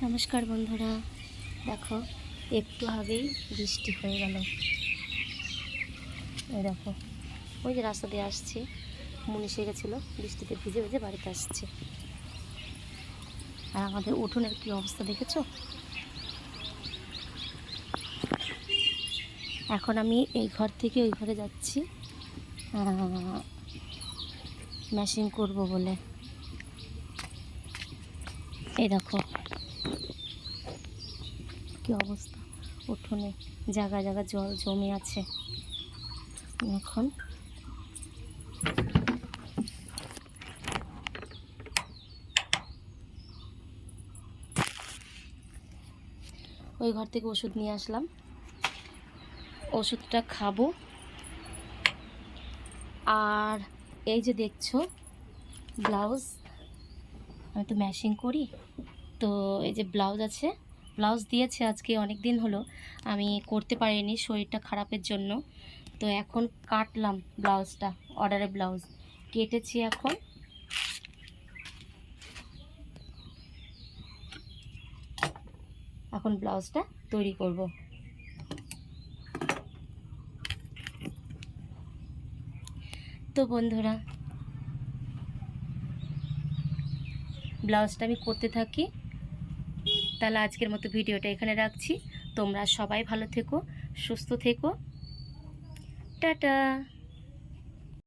নমস্কার বন্ধুরা, দেখো একটু আগেই বৃষ্টি হয়ে গেল। এই দেখো, ওই যে রাস্তা দিয়ে আসছি, মুনিশ গেছিলো, বৃষ্টিতে ভিজে ভিজে বাড়িতে আসছে। আর আমাদের উঠোনের কি অবস্থা দেখেছো? এখন আমি এই ঘর থেকে ওই ঘরে যাচ্ছি ম্যাশিং করব বলে। এই দেখো কি অবস্থা, উঠোনে জায়গা জায়গা জল জমে আছে। এখন ওই ঘর থেকে ওষুধ নিয়ে আসলাম, ওষুধটা খাবো। আর এই যে দেখছো ব্লাউজ, আমি তো ম্যাশিং করি, তো এই যে ব্লাউজ আছে, ব্লাউজ দিয়েছে আজকে, অনেক দিন হলো আমি করতে পারিনি শরীরটা খারাপের জন্য। তো এখন কাটলাম ব্লাউজটা, অর্ডারের ব্লাউজ কেটেছি। এখন ব্লাউজটা তৈরি করব। তো বন্ধুরা, ব্লাউজটা আমি করতে থাকি। তাহলে আজকের মতো ভিডিওটা এখানে রাখছি। তোমরা সবাই ভালো থেকো, সুস্থ থেকো, টাটা।